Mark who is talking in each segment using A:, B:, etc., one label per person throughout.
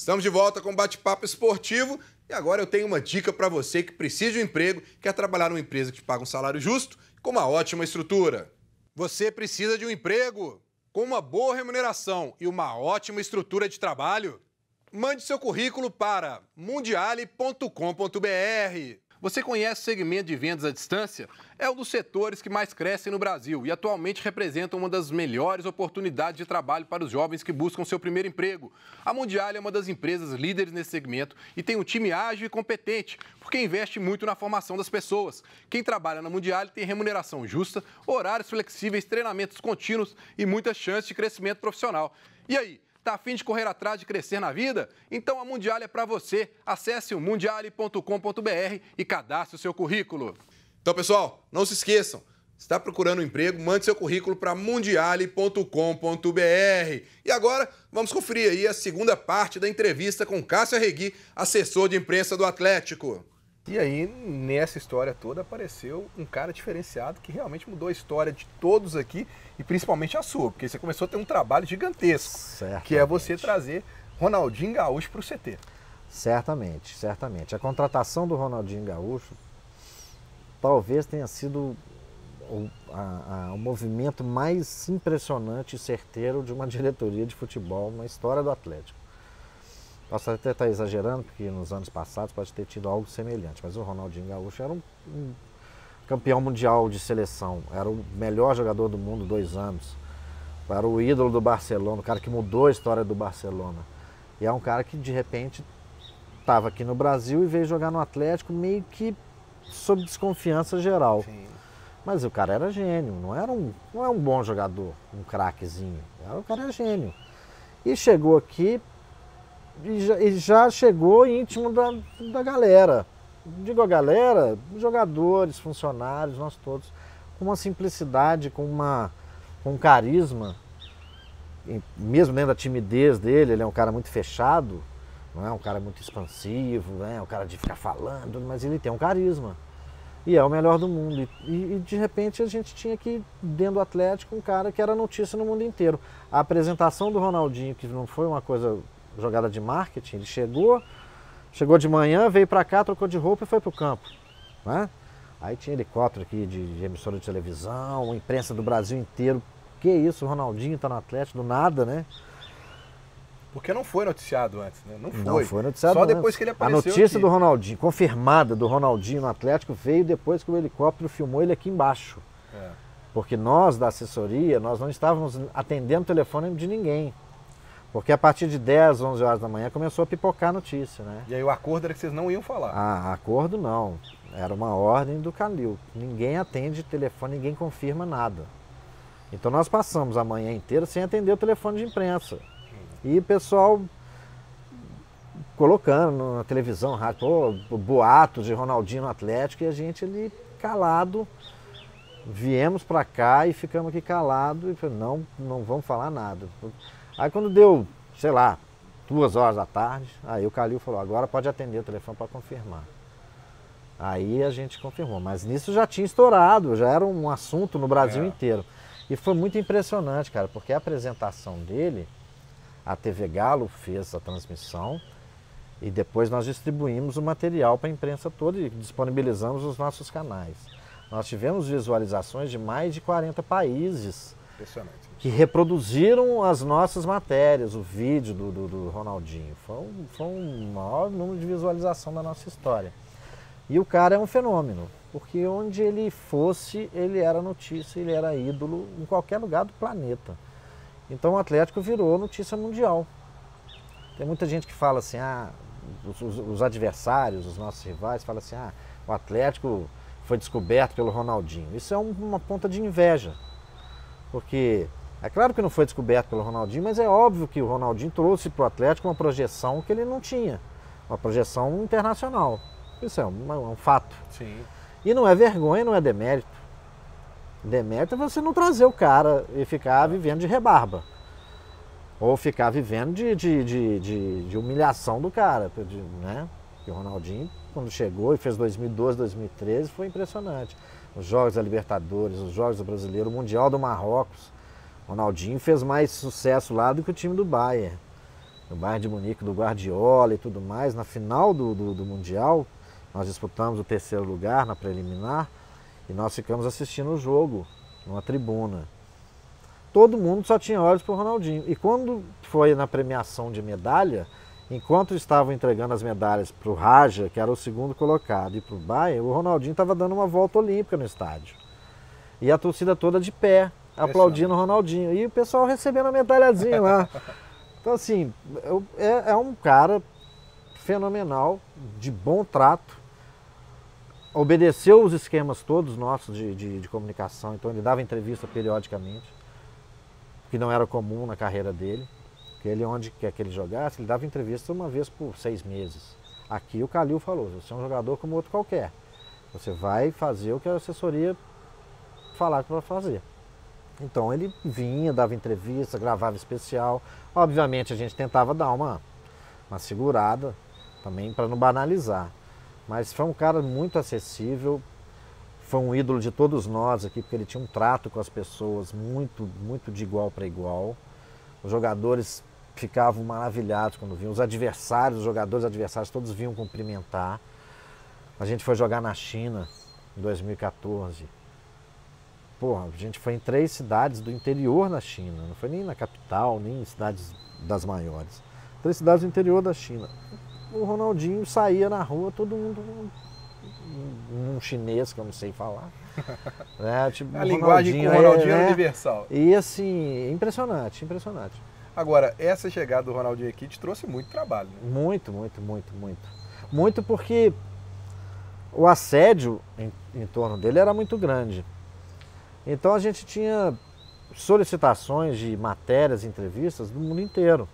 A: Estamos de volta com o Bate-Papo Esportivo e agora eu tenho uma dica para você que precisa de um emprego, quer trabalhar numa empresa que te paga um salário justo com uma ótima estrutura. Você precisa de um emprego com uma boa remuneração e uma ótima estrutura de trabalho? Mande seu currículo para mundiale.com.br. Você conhece o segmento de vendas à distância? É um dos setores que mais crescem no Brasil e atualmente representa uma das melhores oportunidades de trabalho para os jovens que buscam seu primeiro emprego. A Mundiale é uma das empresas líderes nesse segmento e tem um time ágil e competente, porque investe muito na formação das pessoas. Quem trabalha na Mundiale tem remuneração justa, horários flexíveis, treinamentos contínuos e muitas chances de crescimento profissional. E aí? Tá a fim de correr atrás de crescer na vida? Então a Mundiale é para você. Acesse o mundiale.com.br e cadastre o seu currículo. Então, pessoal, não se esqueçam. Se está procurando um emprego, mande seu currículo para mundiale.com.br. E agora, vamos conferir aí a segunda parte da entrevista com Cássio Arregui, assessor de imprensa do Atlético.
B: E aí, nessa história toda, apareceu um cara diferenciado que realmente mudou a história de todos aqui e principalmente a sua, porque você começou a ter um trabalho gigantesco, que é você trazer Ronaldinho Gaúcho para o CT.
C: Certamente, certamente. A contratação do Ronaldinho Gaúcho talvez tenha sido o movimento mais impressionante e certeiro de uma diretoria de futebol na história do Atlético. Posso até estar exagerando, porque nos anos passados pode ter tido algo semelhante, mas o Ronaldinho Gaúcho era um campeão mundial de seleção, era o melhor jogador do mundo 2 anos, era o ídolo do Barcelona, o cara que mudou a história do Barcelona. E é um cara que de repente estava aqui no Brasil e veio jogar no Atlético meio que sob desconfiança geral. Sim. Mas o cara era gênio, não é um bom jogador, um craquezinho, o cara era gênio. E chegou aqui e já chegou íntimo da galera. Digo a galera, jogadores, funcionários, nós todos, com uma simplicidade, com um carisma, mesmo dentro da timidez dele, ele é um cara muito fechado, não é um cara muito expansivo, não é um cara de ficar falando, mas ele tem um carisma. E é o melhor do mundo. E de repente a gente tinha aqui dentro do Atlético um cara que era notícia no mundo inteiro. A apresentação do Ronaldinho, que não foi uma coisa jogada de marketing, ele chegou de manhã, veio para cá, trocou de roupa e foi pro campo, né? Aí tinha helicóptero aqui de emissora de televisão, imprensa do Brasil inteiro. Que isso, o Ronaldinho tá no Atlético, do nada, né?
B: Porque não foi noticiado antes, né? Não
C: foi noticiado
B: só
C: antes.
B: Depois que ele apareceu.
C: A notícia
B: aqui
C: do Ronaldinho, confirmada do Ronaldinho no Atlético, veio depois que o helicóptero filmou ele aqui embaixo. É. Porque nós, da assessoria, nós não estávamos atendendo o telefone de ninguém. Porque a partir de 10, 11 horas da manhã começou a pipocar a notícia, né?
B: E aí o acordo era que vocês não iam falar?
C: Ah, acordo não. Era uma ordem do Calil. Ninguém atende telefone, ninguém confirma nada. Então nós passamos a manhã inteira sem atender o telefone de imprensa. E o pessoal colocando na televisão, rádio, boatos de Ronaldinho no Atlético, e a gente ali calado. Viemos pra cá e ficamos aqui calados e falei, não vamos falar nada. Aí quando deu, sei lá, 2 horas da tarde, aí o Calil falou, agora pode atender o telefone para confirmar. Aí a gente confirmou, mas nisso já tinha estourado, já era um assunto no Brasil inteiro. E foi muito impressionante, cara, porque a apresentação dele, a TV Galo fez a transmissão e depois nós distribuímos o material para a imprensa toda e disponibilizamos os nossos canais. Nós tivemos visualizações de mais de 40 países.
B: Impressionante.
C: Que reproduziram as nossas matérias, o vídeo do Ronaldinho. Foi um maior número de visualização da nossa história. E o cara é um fenômeno, porque onde ele fosse, ele era notícia, ele era ídolo em qualquer lugar do planeta. Então o Atlético virou notícia mundial. Tem muita gente que fala assim, os adversários, os nossos rivais, falam assim, o Atlético foi descoberto pelo Ronaldinho. Isso é uma ponta de inveja. Porque é claro que não foi descoberto pelo Ronaldinho, mas é óbvio que o Ronaldinho trouxe para o Atlético uma projeção que ele não tinha. Uma projeção internacional. Isso é um fato.
B: Sim.
C: E não é vergonha, não é demérito. Demérito é você não trazer o cara e ficar vivendo de rebarba. Ou ficar vivendo de humilhação do cara. Né? E o Ronaldinho, quando chegou e fez 2012, 2013, foi impressionante. Os Jogos da Libertadores, os Jogos do Brasileiro, o Mundial do Marrocos. O Ronaldinho fez mais sucesso lá do que o time do Bayern. no Bayern de Munique, do Guardiola e tudo mais. Na final do Mundial, nós disputamos o 3º lugar na preliminar e nós ficamos assistindo o jogo numa tribuna. Todo mundo só tinha olhos para o Ronaldinho. E quando foi na premiação de medalha, enquanto estavam entregando as medalhas para o Raja, que era o 2º colocado, e para o Bayern, o Ronaldinho estava dando uma volta olímpica no estádio. E a torcida toda de pé, aplaudindo o Ronaldinho. E o pessoal recebendo a medalhazinha lá. Então, assim, é um cara fenomenal, de bom trato. Obedeceu os esquemas todos nossos de comunicação, então ele dava entrevista periodicamente, que não era comum na carreira dele. Que ele, onde quer que ele jogasse, ele dava entrevista uma vez por 6 meses. Aqui o Calil falou, você é um jogador como outro qualquer. Você vai fazer o que a assessoria falar que vai fazer. Então ele vinha, dava entrevista, gravava especial. Obviamente a gente tentava dar uma segurada também para não banalizar. Mas foi um cara muito acessível, foi um ídolo de todos nós aqui, porque ele tinha um trato com as pessoas muito, muito de igual para igual. Os jogadores ficavam maravilhados quando vinham. Os adversários, os jogadores adversários, todos vinham cumprimentar. A gente foi jogar na China em 2014. Porra, a gente foi em 3 cidades do interior na China. Não foi nem na capital, nem em cidades das maiores. 3 cidades do interior da China. O Ronaldinho saía na rua, todo mundo um chinês que eu não sei falar. Tipo,
B: a linguagem com o Ronaldinho é universal.
C: E assim, impressionante, impressionante.
B: Agora, essa chegada do Ronaldinho aqui te trouxe muito trabalho, né?
C: Muito, muito, muito, muito. Muito porque o assédio em torno dele era muito grande. Então a gente tinha solicitações de matérias, entrevistas do mundo inteiro.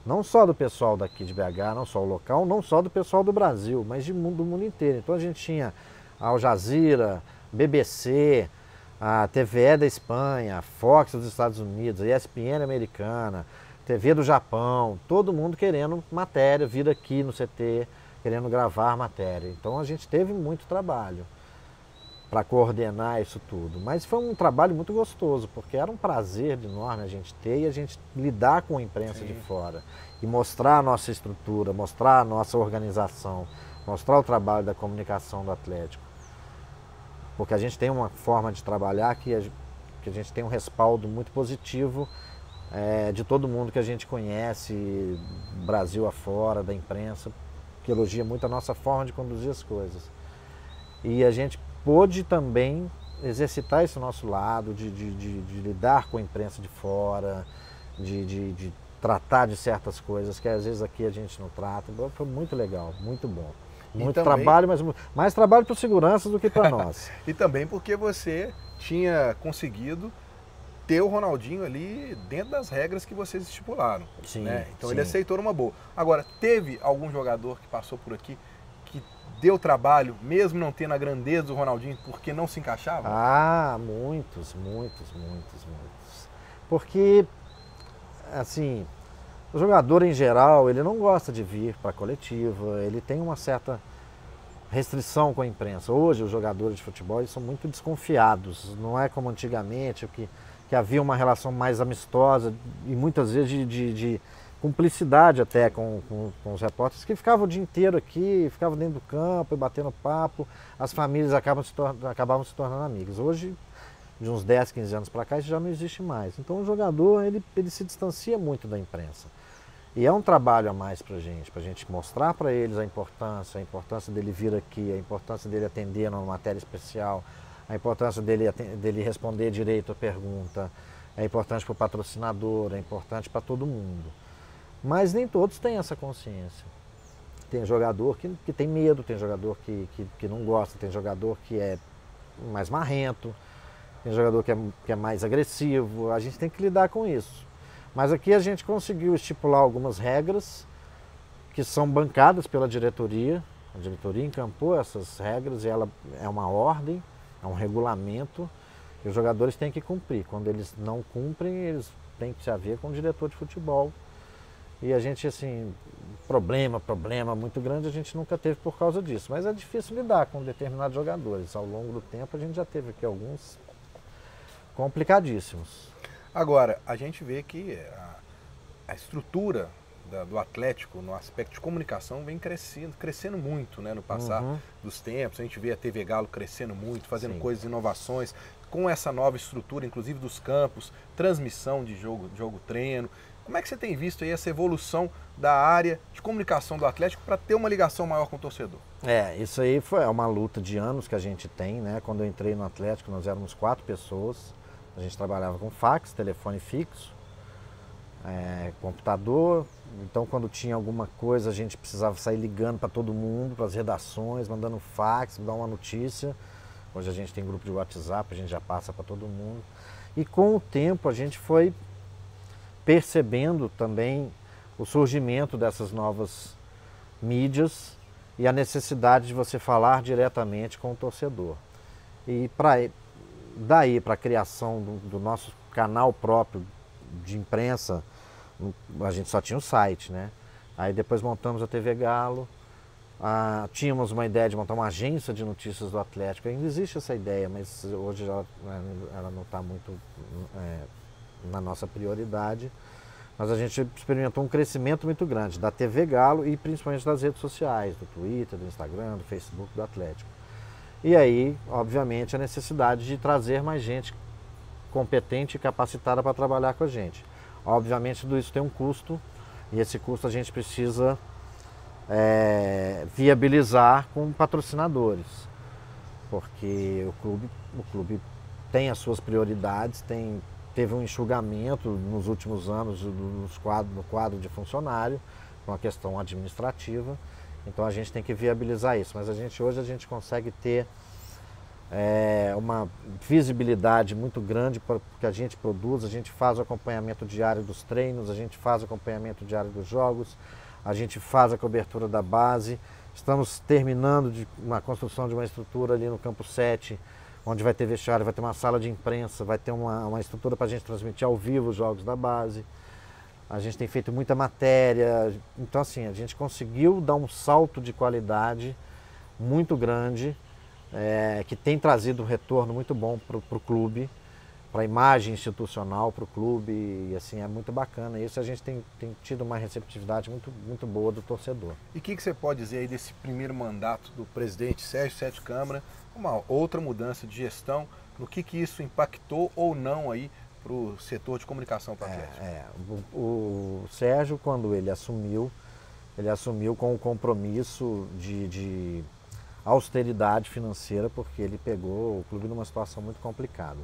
C: Não só do pessoal daqui de BH, não só o local, não só do pessoal do Brasil, mas do mundo inteiro. Então a gente tinha a Al Jazeera, BBC, a TVE da Espanha, a Fox dos Estados Unidos, a ESPN americana, TV do Japão, todo mundo querendo matéria, vir aqui no CT, querendo gravar matéria. Então a gente teve muito trabalho para coordenar isso tudo. Mas foi um trabalho muito gostoso, porque era um prazer enorme a gente ter e a gente lidar com a imprensa de fora. E mostrar a nossa estrutura, mostrar a nossa organização, mostrar o trabalho da comunicação do Atlético. Porque a gente tem uma forma de trabalhar que a gente tem um respaldo muito positivo de todo mundo que a gente conhece, Brasil afora, da imprensa, que elogia muito a nossa forma de conduzir as coisas. E a gente pôde também exercitar esse nosso lado, de lidar com a imprensa de fora, de tratar de certas coisas que às vezes aqui a gente não trata. Foi muito legal, muito bom. Muito também, trabalho, mas mais trabalho para os seguranças do que para nós.
B: E também porque você tinha conseguido ter o Ronaldinho ali dentro das regras que vocês estipularam.
C: Sim,
B: né? Então
C: sim.
B: Ele aceitou numa boa. Agora, teve algum jogador que passou por aqui que deu trabalho, mesmo não tendo a grandeza do Ronaldinho, porque não se encaixava?
C: Ah, muitos. Porque, assim, o jogador em geral, ele não gosta de vir para a coletiva, ele tem uma certa restrição com a imprensa. Hoje os jogadores de futebol eles são muito desconfiados, não é como antigamente, que havia uma relação mais amistosa e muitas vezes de cumplicidade até com os repórteres que ficavam o dia inteiro aqui, ficavam dentro do campo, batendo papo, as famílias acabavam se tornando amigas. Hoje, de uns 10, 15 anos para cá, isso já não existe mais. Então o jogador ele se distancia muito da imprensa. E é um trabalho a mais para a gente mostrar para eles a importância dele vir aqui, a importância dele atender numa matéria especial, a importância dele responder direito a pergunta, é importante para o patrocinador, é importante para todo mundo. Mas nem todos têm essa consciência. Tem jogador que tem medo, tem jogador que não gosta, tem jogador que é mais marrento, tem jogador que é mais agressivo, a gente tem que lidar com isso. Mas aqui a gente conseguiu estipular algumas regras que são bancadas pela diretoria. A diretoria encampou essas regras e ela é uma ordem, é um regulamento e os jogadores têm que cumprir. Quando eles não cumprem, eles têm que se haver com o diretor de futebol. E a gente, assim, problema muito grande a gente nunca teve por causa disso. Mas é difícil lidar com determinados jogadores. Ao longo do tempo a gente já teve aqui alguns complicadíssimos.
B: Agora, a gente vê que a estrutura do Atlético no aspecto de comunicação vem crescendo muito, né, no passar dos tempos. A gente vê a TV Galo crescendo muito, fazendo coisas, inovações, com essa nova estrutura, inclusive dos campos, transmissão de jogo treino. Como é que você tem visto aí essa evolução da área de comunicação do Atlético para ter uma ligação maior com o torcedor?
C: Isso aí foi uma luta de anos que a gente tem, né? Quando eu entrei no Atlético, nós éramos 4 pessoas. A gente trabalhava com fax, telefone fixo, computador. Então, quando tinha alguma coisa, a gente precisava sair ligando para todo mundo, para as redações, mandando fax, dar uma notícia. Hoje a gente tem grupo de WhatsApp, a gente já passa para todo mundo. E com o tempo a gente foi percebendo também o surgimento dessas novas mídias e a necessidade de você falar diretamente com o torcedor. E daí para a criação do nosso canal próprio de imprensa, a gente só tinha o site, né? Aí depois montamos a TV Galo, tínhamos uma ideia de montar uma agência de notícias do Atlético. Ainda existe essa ideia, mas hoje ela não está muito na nossa prioridade. Mas a gente experimentou um crescimento muito grande da TV Galo e principalmente das redes sociais, do Twitter, do Instagram, do Facebook do Atlético. E aí, obviamente, a necessidade de trazer mais gente competente e capacitada para trabalhar com a gente. Obviamente, tudo isso tem um custo e esse custo a gente precisa viabilizar com patrocinadores, porque o clube tem as suas prioridades, teve um enxugamento nos últimos anos no quadro de funcionário, com a questão administrativa, então a gente tem que viabilizar isso, mas hoje a gente consegue ter uma visibilidade muito grande para o que a gente produz. A gente faz o acompanhamento diário dos treinos, a gente faz o acompanhamento diário dos jogos, a gente faz a cobertura da base. Estamos terminando uma construção de uma estrutura ali no Campo 7, onde vai ter vestiário, vai ter uma sala de imprensa, vai ter uma estrutura para a gente transmitir ao vivo os jogos da base. A gente tem feito muita matéria, então assim, a gente conseguiu dar um salto de qualidade muito grande, que tem trazido um retorno muito bom para o clube, para a imagem institucional, para o clube, e assim, é muito bacana isso. A gente tem tido uma receptividade muito, muito boa do torcedor.
B: E o que você pode dizer aí desse primeiro mandato do presidente Sérgio Sete Câmara, uma outra mudança de gestão, no que isso impactou ou não aí para o setor de comunicação para o Atlético?
C: O Sérgio, quando ele assumiu com o compromisso de austeridade financeira, porque ele pegou o clube numa situação muito complicada.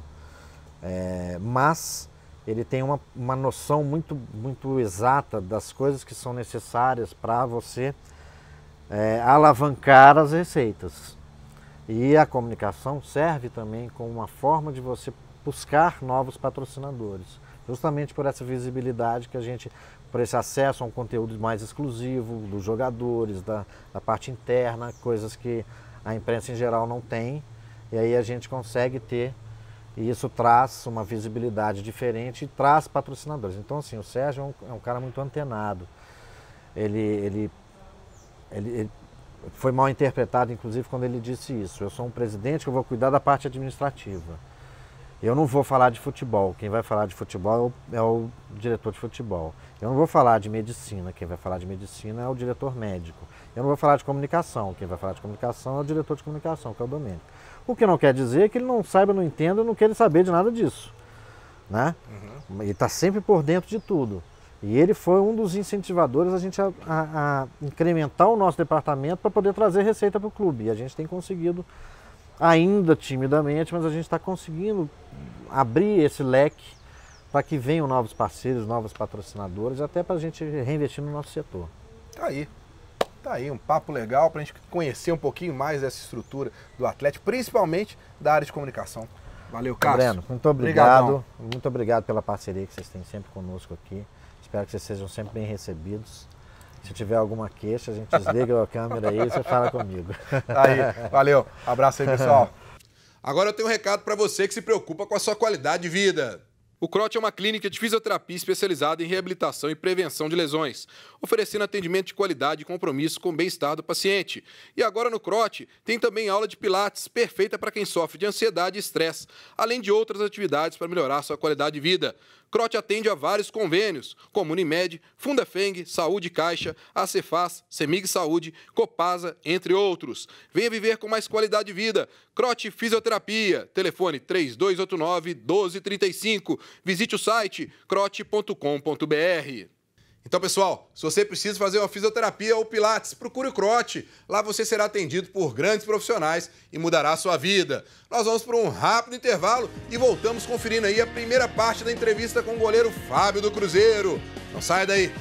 C: Mas ele tem uma noção muito, muito exata das coisas que são necessárias para você alavancar as receitas. E a comunicação serve também como uma forma de você buscar novos patrocinadores, justamente por essa visibilidade que a gente, por esse acesso a um conteúdo mais exclusivo dos jogadores, da parte interna, coisas que a imprensa em geral não tem, e aí a gente consegue ter, e isso traz uma visibilidade diferente e traz patrocinadores. Então assim, o Sérgio é um cara muito antenado, ele foi mal interpretado, inclusive, quando ele disse isso: eu sou um presidente que eu vou cuidar da parte administrativa. Eu não vou falar de futebol, quem vai falar de futebol é o diretor de futebol. Eu não vou falar de medicina, quem vai falar de medicina é o diretor médico. Eu não vou falar de comunicação, quem vai falar de comunicação é o diretor de comunicação, que é o Domênico. O que não quer dizer que ele não saiba, não entenda, não queira saber de nada disso, né? Ele está sempre por dentro de tudo. E ele foi um dos incentivadores a incrementar o nosso departamento para poder trazer receita para o clube. E a gente tem conseguido, ainda timidamente, mas a gente está conseguindo abrir esse leque para que venham novos parceiros, novos patrocinadores, até para a gente reinvestir no nosso setor.
B: Tá aí um papo legal para a gente conhecer um pouquinho mais dessa estrutura do Atlético, principalmente da área de comunicação. Valeu, Cássio.
C: Breno, muito obrigado. Muito obrigado pela parceria que vocês têm sempre conosco aqui. Espero que vocês sejam sempre bem recebidos. Se tiver alguma queixa, a gente desliga a câmera aí e você fala comigo.
B: Aí, valeu. Abraço aí, pessoal.
A: Agora eu tenho um recado para você que se preocupa com a sua qualidade de vida. O Crote é uma clínica de fisioterapia especializada em reabilitação e prevenção de lesões, oferecendo atendimento de qualidade e compromisso com o bem-estar do paciente. E agora no Crote tem também aula de pilates, perfeita para quem sofre de ansiedade e estresse, além de outras atividades para melhorar sua qualidade de vida. Crote atende a vários convênios, como Unimed, Fundafeng, Saúde Caixa, Acefaz, Semig Saúde, Copasa, entre outros. Venha viver com mais qualidade de vida. Crote Fisioterapia. Telefone 3289-1235. Visite o site crote.com.br. Então, pessoal, se você precisa fazer uma fisioterapia ou pilates, procure o Crote. Lá você será atendido por grandes profissionais e mudará a sua vida. Nós vamos para um rápido intervalo e voltamos conferindo aí a primeira parte da entrevista com o goleiro Fábio do Cruzeiro. Não saia daí!